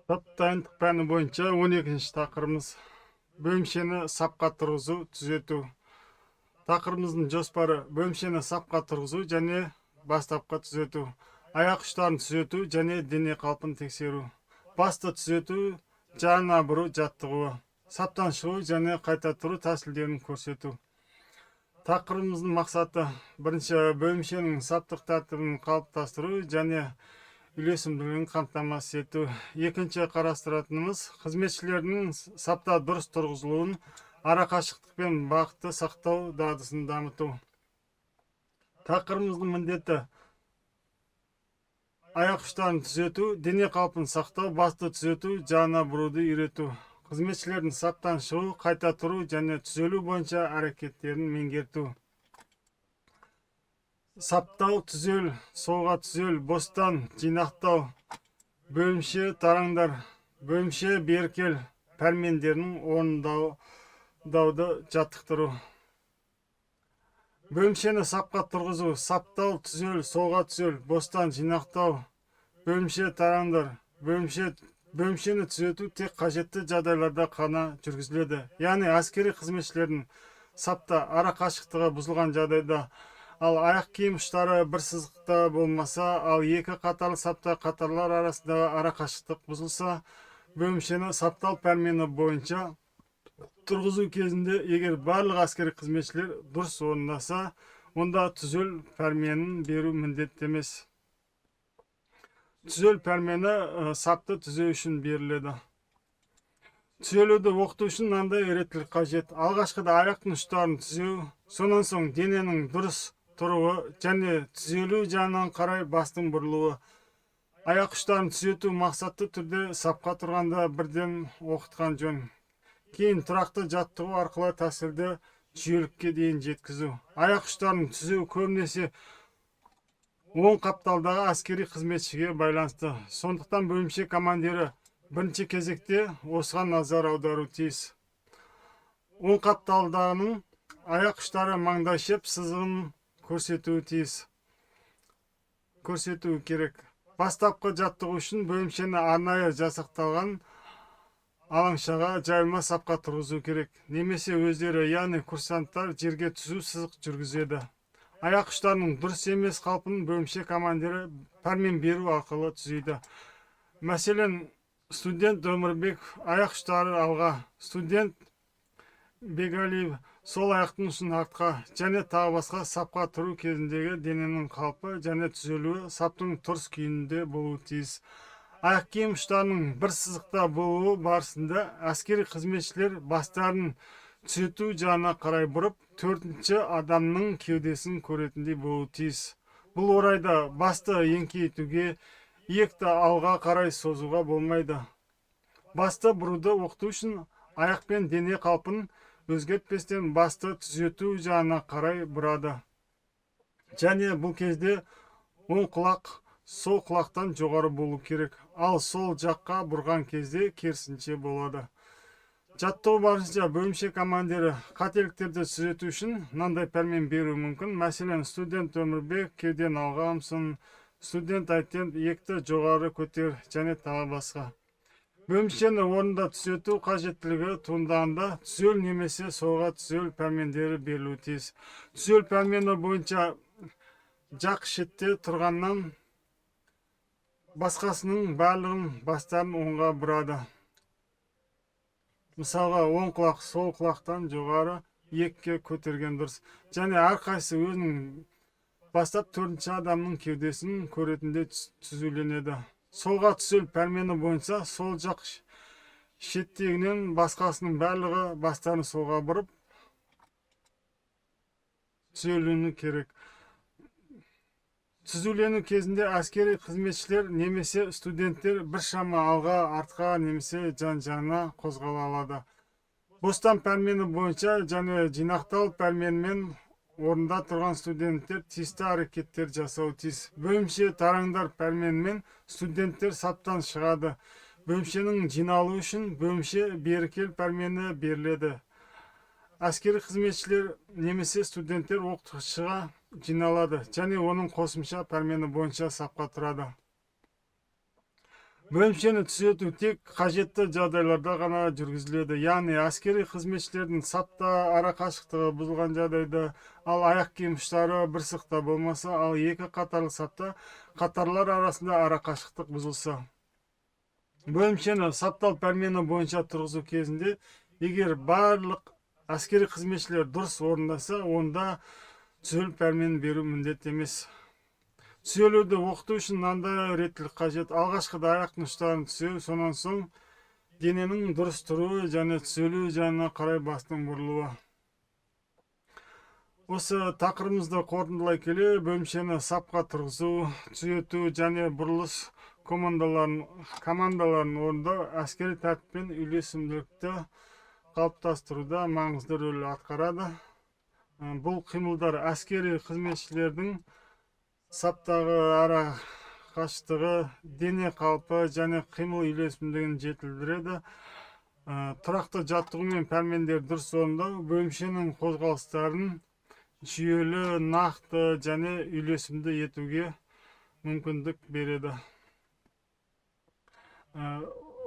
Дайындық пәні бойынша 12-ші тақырыбымыз бөлімшені сапқа тұрғызу, түзету. Тақырыбымыздың жоспары бөлімшені сапқа тұрғызу және бастапқы түзету. Аяқ ұштарын түзету және дене қалпын тексеру. Басты түзету, жағына бұру жаттығуы. Саптан шығу және қайта тұру тәсілдерін көрсету. Тақырыбымыздың мақсаты бірінші бөлімшенің саптық тәртібін қалыптастыру және үйлесімділігін қамтамасыз ету. Екінші қарастыратынымыз қызметшілердің сапта дұрыс тұрғызылуын, арақашықтық пен бағытты сақтау дағдысын дамыту. Тақырыбымыздың міндеті аяқ ұштарын түзету, дене қалпын сақтау, басты түзету, жағына бұруды үйрету. Қызметшілердің саптан шығу, қайта тұру және түзелу бойынша әрекеттерін меңгерту. Саптау, түзел, солға түзел, бостан, жинақтау, бөлімше тараңдар, бөлімше беркел пәрмендерінің орындауды жаттықтыру. Бөлімшені сапқа тұрғызу, саптау, түзел, солға түзел, бостан, жинақтау, бөлімше тараңдар, бөлімшені түзету тек қажетті жағдайларда қана жүргізіледі. Яғни әскери қызметшілердің сапта арақашықтығы бұзылған жағдайда, ал аяқ киім ұштары бір сызықта болмаса, ал екі қатарлы сапта қатарлар арасындағы арақашықтық бұзылса, бөлімшені саптау пәрмені бойынша тұрғызу кезінде егер барлық әскери қызметшілер дұрыс орындаса, онда түзел пәрменін беру міндетті емес. Түзел пәрмені сапты түзеу үшін беріледі. Түзелуді оқыту үшін мынандай үйретілік қажет. Алғашқыда аяқтың ұштарын түзеу, сонан соң дененің дұрыс тұруы және түзелу жағынан қарай бастың бұрылуы. Аяқ ұштарын түзету мақсатты түрде сапқа тұрғанда бірден оқытқан жөн. Кейін тұрақты жаттығу арқылы тәсілді жүйелікке дейін жеткізу. Аяқ ұштарын түзеу көбінесе оң қапталдағы әскери қызметшіге байланысты. Сондықтан бөлімше командирі бірінші кезекте осыған назар аудару тиіс. Оң қапталдағының аяқ ұштары маңдайшеп сызығын көрсетуі керек. Бастапқы жаттығу үшін бөлімшені арнайы жасақталған алаңшаға жайылма сапқа тұрғызу керек. Немесе өздері, яғни курсанттар жерге түзу сызық жүргізеді. Аяқ ұштарының дұрыс емес қалпын бөлімше командирі пәрмен беру арқылы түзейді. Мәселен, студент Өмірбек аяқ ұштары алға, студент Бегалиев сол аяқтың ұшын артқа және тағы басқа сапқа тұру кезіндегі дененің қалпы және түзелуі саптың тұрыс күйінде болуы тиіс. Аяқ киім ұштарының бір сызықта болуы барысында әскери қызметшілер бастарын түзету жағына қарай бұрып, төртінші адамның кеудесін көретіндей болуы тиіс. Бұл орайда басты еңкейтуге, иекті алға қарай созуға болмайды. Басты бұруды оқыту үшін аяқ пен дене қалпын өзгертпестен басты түзету жағына қарай бұрады. Және бұл кезде оң құлақ сол құлақтан жоғары болу керек, ал сол жаққа бұрған кезде керісінше болады. Жаттығу барысында бөлімше командирі қателіктерді түзету үшін мынандай пәрмен беру мүмкін. Мәселен, студент Өмірбек кеуден алға ұмсын, студент Айтен иекті жоғары көтер және тағы басқа. Бөлімшені орында түзету қажеттілігі туындағанда түзел немесе солға түзел пәрмендері берілуі тиіс. Түзел пәрмені бойынша жақ шетте тұрғаннан басқасының барлығын бастарын оңға бұрады. Мысалға, оң құлақ сол құлақтан жоғары иекке көтерген дұрыс. Және әрқайсысы өзінің бастап төртінші адамның кеудесін көретінде түзуленеді. Солға түзел пәрмені бойынша сол жақ шеттегінен басқасының барлығы бастарын солға бұрып түзелену керек. Түзулену кезінде әскери қызметшілер немесе студенттер біршама алға, артқа немесе жан-жағына қозғала алады. Бостан пәрмені бойынша және жинақтау пәрменімен орында тұрған студенттер тиісті әрекеттер жасау тиіс. Бөлімше тараңдар пәрменімен студенттер саптан шығады. Бөлімшенің жиналу үшін бөлімше беркел пәрмені беріледі. Әскери қызметшілер немесе студенттер оқытушыға жиналады және оның қосымша пәрмені бойынша сапқа тұрады. Бөлімшені түзету тек қажетті жағдайларда ғана жүргізіледі. Яғни әскери қызметшілердің сапта ара қашықтығы бұзылған жағдайда, ал аяқ киім ұштары бір сықта болмаса, ал екі қатарлы сапта қатарлар арасында ара қашықтық бұзылса. Бөлімшені саптал пәрмені бойынша тұрғызу кезінде, егер барлық әскери қызметшілер дұрыс орындаса, онда түзелу пәрменін беру міндет емес. Түзелуді оқыту үшін мынандай реттілік қажет. Алғашқыда аяқтың ұштарын түзеу, сонан соң дененің дұрыс тұруы және түзелу жағына қарай бастың бұрылуы. Осы тақырыбымызды қорытындылай келе, бөлімшені сапқа тұрғызу, түзету және бұрылыс командаларын орындау әскери тәртіп пен үйлесімділікті қалыптастыруда маңызды рөл атқарады. Бұл қимылдар әскери қызметшілердің саптағы ара қашықтығы, дене қалпы және қимыл үйлесімдігін жетілдіреді. Тұрақты жаттығу мен пәрмендер дұрыс орындау бөлімшенің қозғалыстарын жүйелі, нақты және үйлесімді етуге мүмкіндік береді.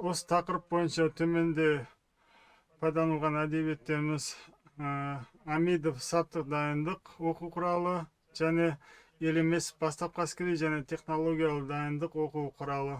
Осы тақырып бойынша төменде пайдаланылған әдебиеттеріміз Амидов саптық дайындық оқу құралы және елемес бастапқы әскери және технологиялық дайындық оқу құралы.